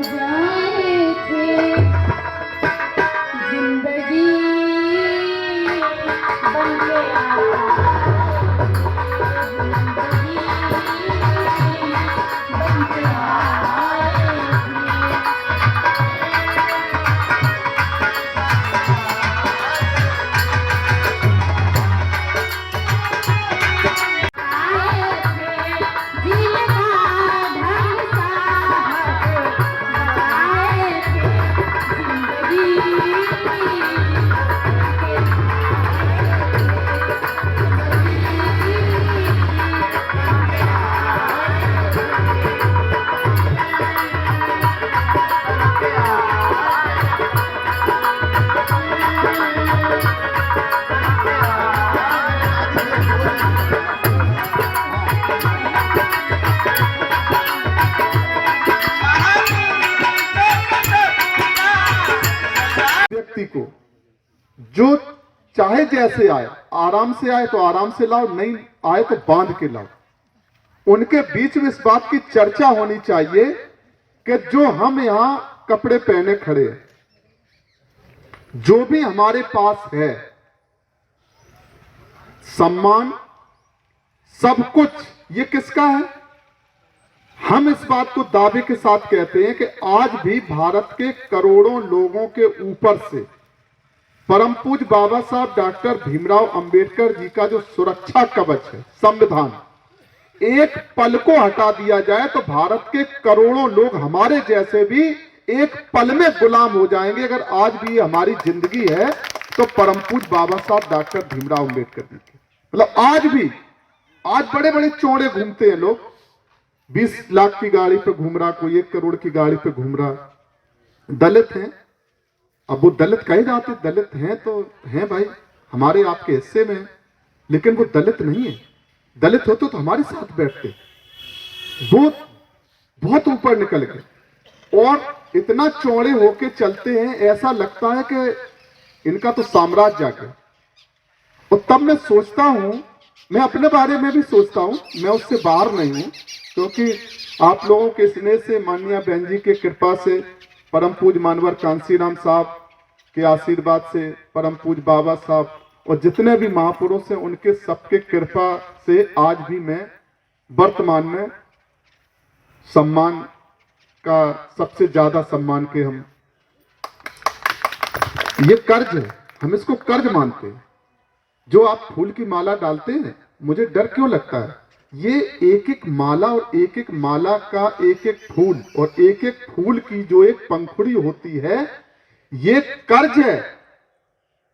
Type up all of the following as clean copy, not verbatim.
जाए थे जिंदगी बन के व्यक्ति को जो चाहे जैसे आए, आराम से आए तो आराम से लाओ, नहीं आए तो बांध के लाओ। उनके बीच में इस बात की चर्चा होनी चाहिए कि जो हम यहां कपड़े पहने खड़े हैं, जो भी हमारे पास है, सम्मान सब कुछ, ये किसका है? हम इस बात को दावे के साथ कहते हैं कि आज भी भारत के करोड़ों लोगों के ऊपर से परम पूज्य बाबा साहब डॉक्टर भीमराव अंबेडकर जी का जो सुरक्षा कवच है, संविधान, एक पल को हटा दिया जाए तो भारत के करोड़ों लोग हमारे जैसे भी एक पल में गुलाम हो जाएंगे। अगर आज भी हमारी जिंदगी है तो परम पूज्य बाबा साहब डॉक्टर भीमराव अंबेडकर जी की, मतलब आज भी, आज बड़े बड़े चौड़े घूमते हैं लोग, 20 लाख की गाड़ी पे घूम रहा, कोई 1 करोड़ की गाड़ी पे घूम रहा, दलित हैं। अब वो दलित कहे जाते, दलित हैं तो हैं भाई, हमारे आपके हिस्से में, लेकिन वो दलित नहीं है। दलित होते तो हमारे साथ बैठते। वो बहुत ऊपर निकल गए और इतना चौड़े होके चलते हैं, ऐसा लगता है कि इनका तो साम्राज्य आ गया। और तब मैं सोचता हूं, मैं अपने बारे में भी सोचता हूं, मैं उससे बाहर नहीं हूं, क्योंकि आप लोगों के स्नेह से, माननीय बहन जी की कृपा से, परम पूज्य मानवर कांसीराम साहब के आशीर्वाद से, परम पूज्य बाबा साहब और जितने भी महापुरुष हैं, उनके सबके कृपा से आज भी मैं वर्तमान में सम्मान का सबसे ज्यादा सम्मान के हम, ये कर्ज है, हम इसको कर्ज मानते हैं। जो आप फूल की माला डालते हैं, मुझे डर क्यों लगता है? ये एक एक माला और एक एक माला का एक एक फूल और एक एक फूल की जो एक पंखुड़ी होती है, ये कर्ज है।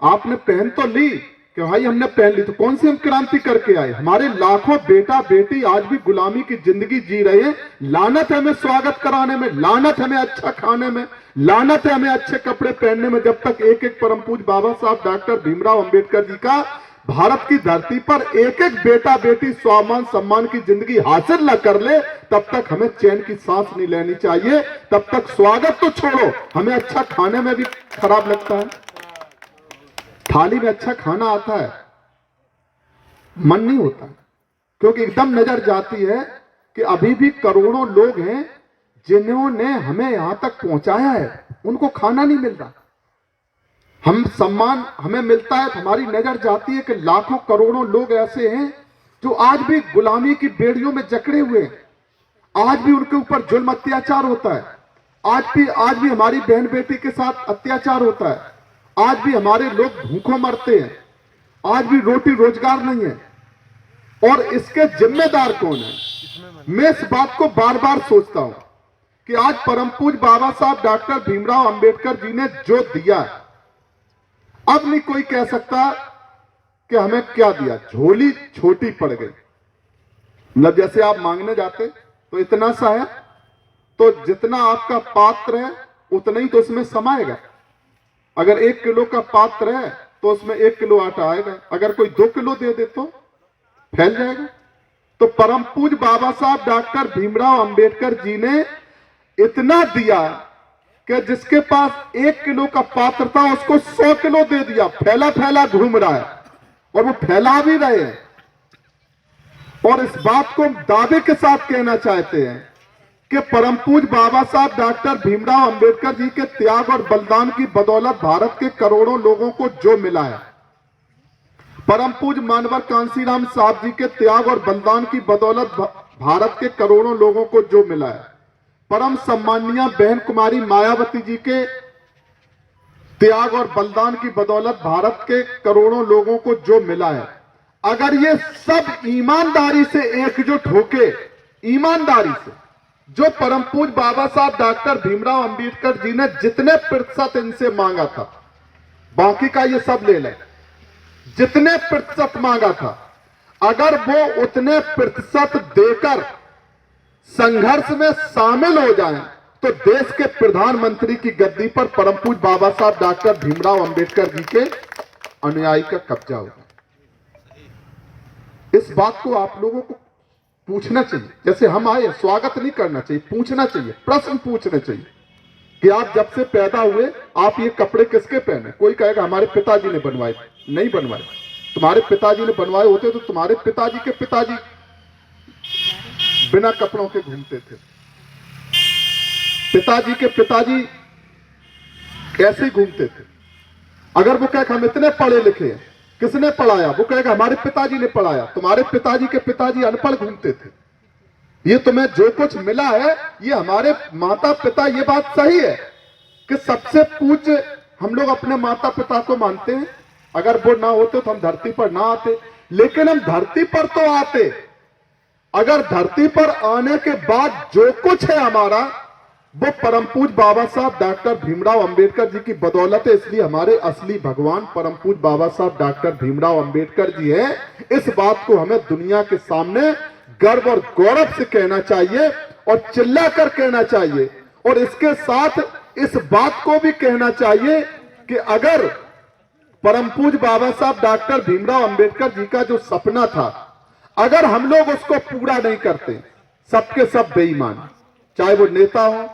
आपने पहन तो ली कि भाई हमने पहन ली, तो कौन सी हम क्रांति करके आए? हमारे लाखों बेटा बेटी आज भी गुलामी की जिंदगी जी रहे हैं। लानत है हमें स्वागत कराने में, लानत हमें अच्छा खाने में, लानत है हमें अच्छे कपड़े पहनने में, जब तक एक एक परम पूज्य बाबा साहब डॉक्टर भीमराव अंबेडकर जी का भारत की धरती पर एक एक बेटा बेटी स्वाभिमान सम्मान की जिंदगी हासिल न कर ले, तब तक हमें चैन की सांस नहीं लेनी चाहिए। तब तक स्वागत तो छोड़ो, हमें अच्छा खाने में भी खराब लगता है। थाली में अच्छा खाना आता है, मन नहीं होता, क्योंकि एकदम नजर जाती है कि अभी भी करोड़ों लोग हैं जिन्होंने हमें यहां तक पहुंचाया है, उनको खाना नहीं मिल रहा। हम सम्मान हमें मिलता है तो हमारी नजर जाती है कि लाखों करोड़ों लोग ऐसे हैं जो आज भी गुलामी की बेड़ियों में जकड़े हुए हैं। आज भी उनके ऊपर जुल्म अत्याचार होता है, आज भी हमारी बहन बेटी के साथ अत्याचार होता है, आज भी हमारे लोग भूखों मरते हैं, आज भी रोटी रोजगार नहीं है। और इसके जिम्मेदार कौन है? मैं इस बात को बार बार सोचता हूं कि आज परम पूज्य बाबा साहब डॉक्टर भीमराव अंबेडकर जी ने जो दिया, अब नहीं कोई कह सकता कि हमें क्या दिया। झोली छोटी पड़ गई, मतलब जैसे आप मांगने जाते तो इतना सा है, तो जितना आपका पात्र है उतना ही तो उसमें समाएगा। अगर 1 किलो का पात्र है तो उसमें 1 किलो आटा आएगा, अगर कोई 2 किलो दे दे तो फैल जाएगा। तो परम पूज्य बाबा साहब डॉक्टर भीमराव अंबेडकर जी ने इतना दिया कि जिसके पास 1 किलो का पात्र था उसको 100 किलो दे दिया। फैला फैला घूम रहा है और वो फैला भी रहे हैं। और इस बात को दावे के साथ कहना चाहते हैं कि परम पूज्य बाबा साहब डॉक्टर भीमराव अंबेडकर जी के त्याग और बलिदान की बदौलत भारत के करोड़ों लोगों को जो मिला है, परम पूज्य मानवर कांसीराम साहब जी के त्याग और बलिदान की बदौलत भारत के करोड़ों लोगों को जो मिला है, परम सम्माननीय बहन कुमारी मायावती जी के त्याग और बलिदान की बदौलत भारत के करोड़ों लोगों को जो मिला है, अगर ये सब ईमानदारी से एकजुट होके, ईमानदारी से, जो परम पूज्य बाबा साहब डॉक्टर भीमराव अंबेडकर जी ने जितने प्रतिशत इनसे मांगा था, बाकी का ये सब ले लें, जितने प्रतिशत मांगा था, अगर वो उतने प्रतिशत देकर संघर्ष में शामिल हो जाएं, तो देश के प्रधानमंत्री की गद्दी पर परम पूज्य बाबा साहब डॉक्टर भीमराव अंबेडकर जी के अनुयायी का कब्जा होगा। इस बात को आप लोगों को पूछना चाहिए। जैसे हम आए, स्वागत नहीं करना चाहिए, पूछना चाहिए, प्रश्न पूछने चाहिए कि आप जब से पैदा हुए आप ये कपड़े किसके पहने? कोई कहेगा हमारे पिताजी ने बनवाए। नहीं बनवाए। तुम्हारे पिताजी ने बनवाए होते तो तुम्हारे पिताजी के पिताजी बिना कपड़ों के घूमते थे। पिताजी के पिताजी कैसे घूमते थे? अगर वो कहेगा हम इतने पढ़े लिखे हैं, किसने पढ़ाया? वो कहेगा हमारे पिताजी ने पढ़ाया। तुम्हारे पिताजी के पिताजी अनपढ़ घूमते थे। ये तुम्हें जो कुछ मिला है ये हमारे माता पिता, ये बात सही है कि सबसे पूज्य हम लोग अपने माता पिता को मानते हैं। अगर वो ना होते तो हम धरती पर ना आते, लेकिन हम धरती पर तो आते। अगर धरती पर आने के बाद जो कुछ है हमारा, वो परम पूज्य बाबा साहब डॉक्टर भीमराव अंबेडकर जी की बदौलत है। इसलिए हमारे असली भगवान परम पूज्य बाबा साहब डॉक्टर भीमराव अंबेडकर जी हैं। इस बात को हमें दुनिया के सामने गर्व और गौरव से कहना चाहिए और चिल्ला कर कहना चाहिए। और इसके साथ इस बात को भी कहना चाहिए कि अगर परम पूज्य बाबा साहब डॉक्टर भीमराव अंबेडकर जी का जो सपना था, अगर हम लोग उसको पूरा नहीं करते, सबके सब बेईमान, चाहे वो नेता हो,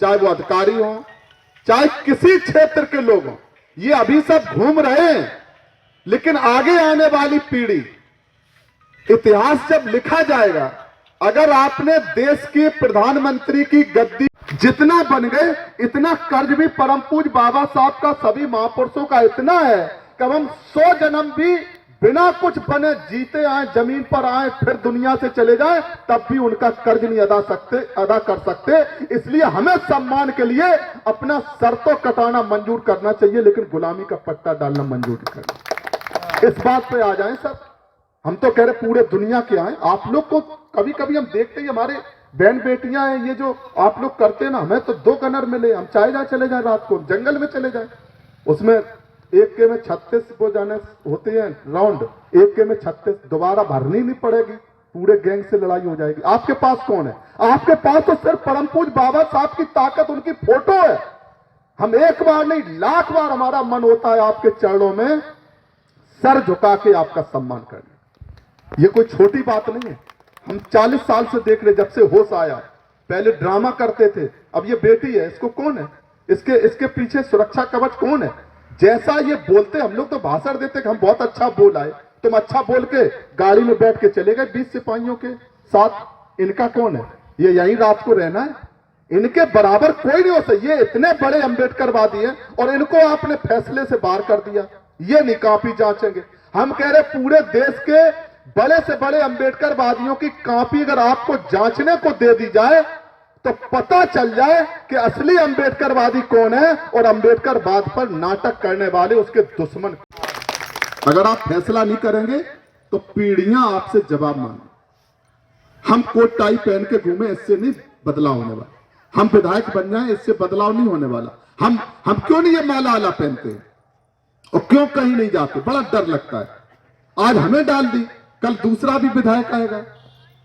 चाहे वो अधिकारी हो, चाहे किसी क्षेत्र के लोग हो, ये अभी सब घूम रहे हैं। लेकिन आगे आने वाली पीढ़ी, इतिहास जब लिखा जाएगा, अगर आपने देश के प्रधानमंत्री की गद्दी जितना बन गए, इतना कर्ज भी परम पूज्य बाबा साहब का सभी महापुरुषों का इतना है कि हम 100 जन्म भी बिना कुछ बने जीते आए, जमीन पर आए, फिर दुनिया से चले जाए, तब भी उनका कर्ज नहीं अदा कर सकते। इसलिए हमें सम्मान के लिए अपना सर तो कटाना मंजूर करना चाहिए, लेकिन गुलामी का पट्टा डालना मंजूर नहीं करना। इस बात पे आ जाएं सब। हम तो कह रहे पूरे दुनिया के आए। आप लोग को कभी कभी हम देखते हैं, हमारे बहन बेटियां हैं, ये जो आप लोग करते हैं ना, हमें तो 2 गनर मिले, हम चाहे जहां चले जाए, रात को जंगल में चले जाए, उसमें एक के में 36 वो जाने होते हैं राउंड, एक के में 36 दोबारा भरनी नहीं पड़ेगी, पूरे गैंग से लड़ाई हो जाएगी। आपके पास कौन है? आपके पास तो सिर्फ परम पूज्य बाबा साहब की ताकत, उनकी फोटो है। हम एक बार नहीं, लाख बार हमारा मन होता है आपके चरणों में सर झुका के आपका सम्मान करने। ये कोई छोटी बात नहीं है। हम 40 साल से देख रहे, जब से होश आया। पहले ड्रामा करते थे, अब ये बेटी है, इसको कौन है? इसके पीछे सुरक्षा कवच कौन है? जैसा ये बोलते, हम लोग तो भाषण देते कि हम बहुत अच्छा बोल आए, तुम अच्छा बोल के गाड़ी में बैठ के चले गए 20 सिपाहियों के साथ। इनका कौन है? ये यहीं रात को रहना है? इनके बराबर कोई नहीं हो सकता। ये इतने बड़े अंबेडकरवादी हैं और इनको आपने फैसले से बाहर कर दिया। ये नहीं कॉपी जांचेंगे। हम कह रहे पूरे देश के बड़े से बड़े अंबेडकरवादियों की कॉपी अगर आपको जांचने को दे दी जाए तो पता चल जाए कि असली अंबेडकरवादी कौन है और अंबेडकरवाद पर नाटक करने वाले उसके दुश्मन। अगर आप फैसला नहीं करेंगे तो पीढ़ियां आपसे जवाब मांगे। हम कोट टाई पहन के घूमे, इससे नहीं बदलाव होने वाला। हम विधायक बन जाएं, इससे बदलाव नहीं होने वाला। हम क्यों नहीं ये माला आला पहनते हैं और क्यों कहीं नहीं जाते? बड़ा डर लगता है। आज हमें डाल दी, कल दूसरा भी विधायक आएगा,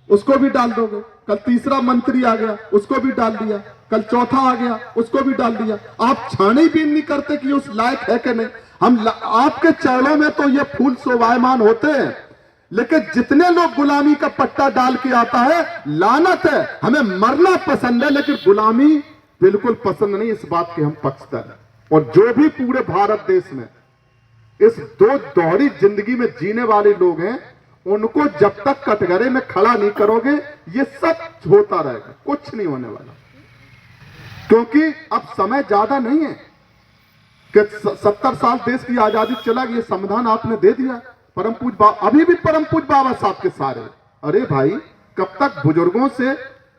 उसको भी डाल दोगे। कल तीसरा मंत्री आ गया, उसको भी डाल दिया। कल चौथा आ गया, उसको भी डाल दिया। आप छानबीन नहीं करते कि उस लायक है कि नहीं। हम आपके चरणों में तो ये फूल शोभायमान होते हैं, लेकिन जितने लोग गुलामी का पट्टा डाल के आता है, लानत है। हमें मरना पसंद है, लेकिन गुलामी बिल्कुल पसंद नहीं। इस बात के हम पक्षधर हैं। और जो भी पूरे भारत देश में इस 2 दोहरी जिंदगी में जीने वाले लोग हैं, उनको जब तक कटघरे में खड़ा नहीं करोगे ये सब होता रहेगा, कुछ नहीं होने वाला। क्योंकि अब समय ज्यादा नहीं है कि 70 साल देश की आजादी चला गई, संविधान आपने दे दिया, परम पूज्य अभी भी परम पूज्य बाबा साहब के सारे। अरे भाई कब तक बुजुर्गों से,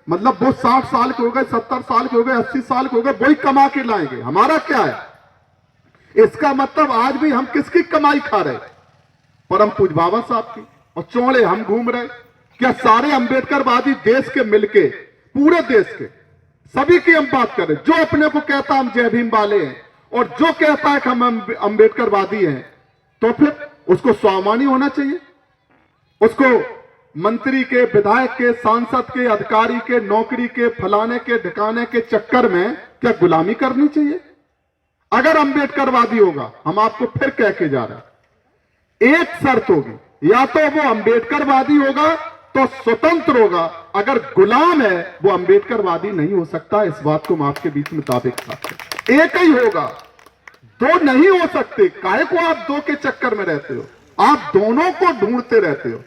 मतलब वो 60 साल के हो गए, 70 साल के हो गए, 80 साल के हो गए, वही कमा के लाएंगे, हमारा क्या है? इसका मतलब आज भी हम किसकी कमाई खा रहे? परम पूज्य बाबा साहब की। और चौड़े हम घूम रहे। क्या सारे अंबेडकरवादी देश के मिलके, पूरे देश के सभी की हम बात करें, जो अपने को कहता हम जय भीम वाले हैं और जो कहता है कि हम अंबेडकरवादी हैं, तो फिर उसको स्वाभिमानी होना चाहिए। उसको मंत्री के, विधायक के, सांसद के, अधिकारी के, नौकरी के, फलाने के, ढिकाने के चक्कर में क्या गुलामी करनी चाहिए? अगर अंबेडकरवादी होगा, हम आपको फिर कह के जा रहे हैं, एक शर्त होगी, या तो वो अंबेडकरवादी होगा तो स्वतंत्र होगा, अगर गुलाम है वो अंबेडकरवादी नहीं हो सकता। इस बात को हम आपके बीच में दावे के साथ, एक ही होगा, दो नहीं हो सकते। काहे को आप दो के चक्कर में रहते हो? आप दोनों को ढूंढते रहते हो।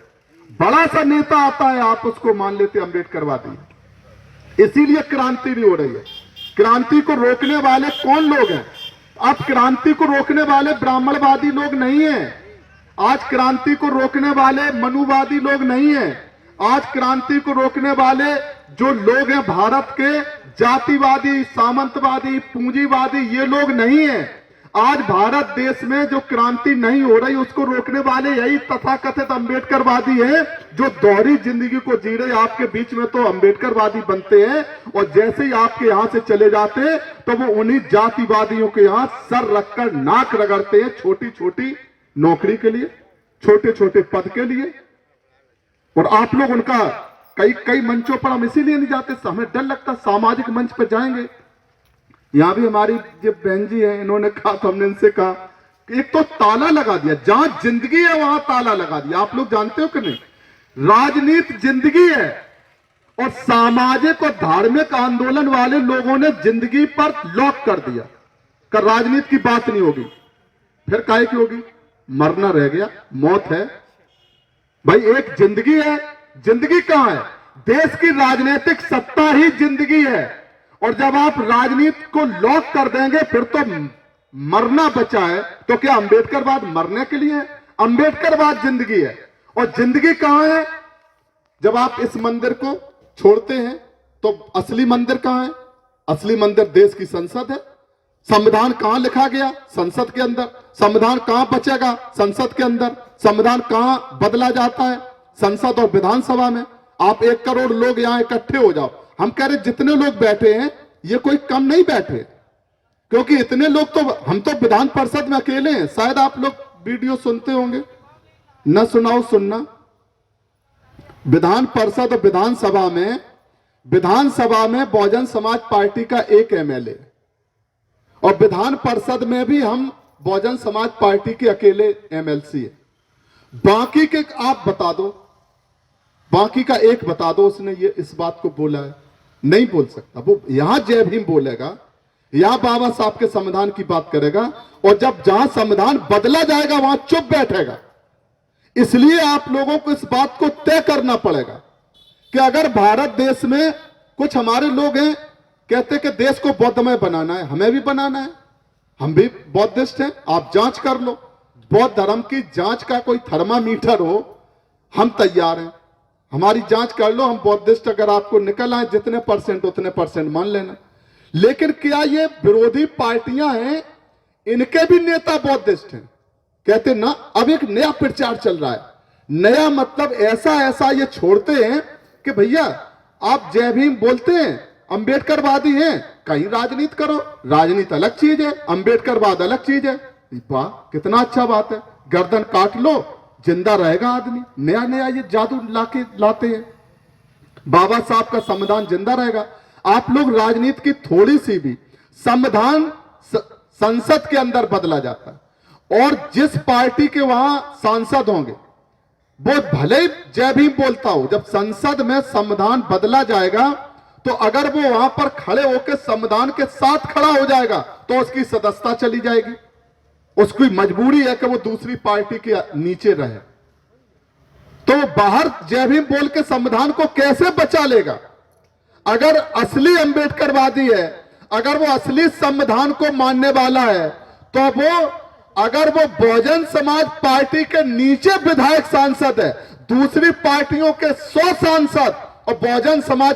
बड़ा सा नेता आता है, आप उसको मान लेते अंबेडकरवादी, इसीलिए क्रांति नहीं हो रही है। क्रांति को रोकने वाले कौन लोग हैं? अब क्रांति को रोकने वाले ब्राह्मणवादी लोग नहीं हैं। आज क्रांति को रोकने वाले मनुवादी लोग नहीं हैं। आज क्रांति को रोकने वाले जो लोग हैं भारत के, जातिवादी, सामंतवादी, पूंजीवादी, ये लोग नहीं हैं। आज भारत देश में जो क्रांति नहीं हो रही, उसको रोकने वाले यही तथाकथित अंबेडकरवादी हैं, जो दोहरी जिंदगी को जी रहे। आपके बीच में तो अंबेडकरवादी बनते हैं और जैसे ही आपके यहां से चले जाते हैं तो वो उन्हीं जातिवादियों के यहां सर रखकर नाक रगड़ते हैं, छोटी छोटी नौकरी के लिए, छोटे छोटे पद के लिए। और आप लोग उनका कई मंचों पर हम इसीलिए नहीं जाते, हमें डर लगता, सामाजिक मंच पर जाएंगे। यहां भी हमारी जो बहन जी है, इन्होंने कहा, तो हमने इनसे कहा कि एक तो ताला लगा दिया, जहां जिंदगी है वहां ताला लगा दिया। आप लोग जानते हो कि नहीं? राजनीति जिंदगी है और सामाजिक और धार्मिक आंदोलन वाले लोगों ने जिंदगी पर लॉक कर दिया कि राजनीति की बात नहीं होगी। फिर काहे की होगी? मरना रह गया, मौत है। भाई एक जिंदगी है, जिंदगी कहां है? देश की राजनीतिक सत्ता ही जिंदगी है। और जब आप राजनीति को लॉक कर देंगे फिर तो मरना बचा है। तो क्या अंबेडकरवाद मरने के लिए है? अंबेडकरवाद जिंदगी है। और जिंदगी कहां है? जब आप इस मंदिर को छोड़ते हैं तो असली मंदिर कहां है? असली मंदिर देश की संसद है। संविधान कहां लिखा गया? संसद के अंदर। संविधान कहां बचेगा? संसद के अंदर। संविधान कहां बदला जाता है? संसद और विधानसभा में। आप 1 करोड़ लोग यहां इकट्ठे हो जाओ, हम कह रहे जितने लोग बैठे हैं ये कोई कम नहीं बैठे, क्योंकि इतने लोग तो, हम तो विधान परिषद में अकेले हैं। शायद आप लोग वीडियो सुनते होंगे, न सुनाओ सुनना। विधान परिषद और विधानसभा में बहुजन समाज पार्टी का एक एमएलए, और विधान परिषद में भी हम बहुजन समाज पार्टी के अकेले एमएलसी है। बाकी के आप बता दो, बाकी का एक बता दो उसने ये इस बात को बोला है? नहीं बोल सकता। वो यहां जय भीम बोलेगा, यहां बाबा साहब के संविधान की बात करेगा, और जब जहां संविधान बदला जाएगा वहां चुप बैठेगा। इसलिए आप लोगों को इस बात को तय करना पड़ेगा कि अगर भारत देश में कुछ हमारे लोग हैं कहते कि देश को बौद्धमय बनाना है, हमें भी बनाना है, हम भी बौद्धिस्ट हैं, आप जांच कर लो। बौद्ध धर्म की जांच का कोई थर्मामीटर हो, हम तैयार हैं, हमारी जांच कर लो। हम बौद्धिस्ट अगर आपको निकल आए जितने परसेंट उतने परसेंट मान लेना। लेकिन क्या ये विरोधी पार्टियां हैं, इनके भी नेता बौद्धिस्ट हैं? कहते ना। अब एक नया प्रचार चल रहा है, नया मतलब ऐसा ये छोड़ते हैं कि भैया आप जय भीम बोलते हैं, अंबेडकरवादी हैं, कहीं राजनीति करो, राजनीति अलग चीज है, अंबेडकरवाद अलग चीज है। वाह कितना अच्छा बात है, गर्दन काट लो जिंदा रहेगा आदमी। नया ये जादू लाते हैं। बाबा साहब का संविधान जिंदा रहेगा। आप लोग राजनीति की थोड़ी सी भी, संविधान संसद के अंदर बदला जाता है और जिस पार्टी के वहां सांसद होंगे वो भले ही जय भीम बोलता हो, जब संसद में संविधान बदला जाएगा तो अगर वो वहां पर खड़े होकर संविधान के साथ खड़ा हो जाएगा तो उसकी सदस्यता चली जाएगी। उसकी मजबूरी है कि वो दूसरी पार्टी के नीचे रहे। तो बाहर जय भीम बोल के संविधान को कैसे बचा लेगा? अगर असली अंबेडकरवादी है, अगर वो असली संविधान को मानने वाला है, तो अगर वो बहुजन समाज पार्टी के नीचे विधायक सांसद है, दूसरी पार्टियों के 100 सांसद और बहुजन समाज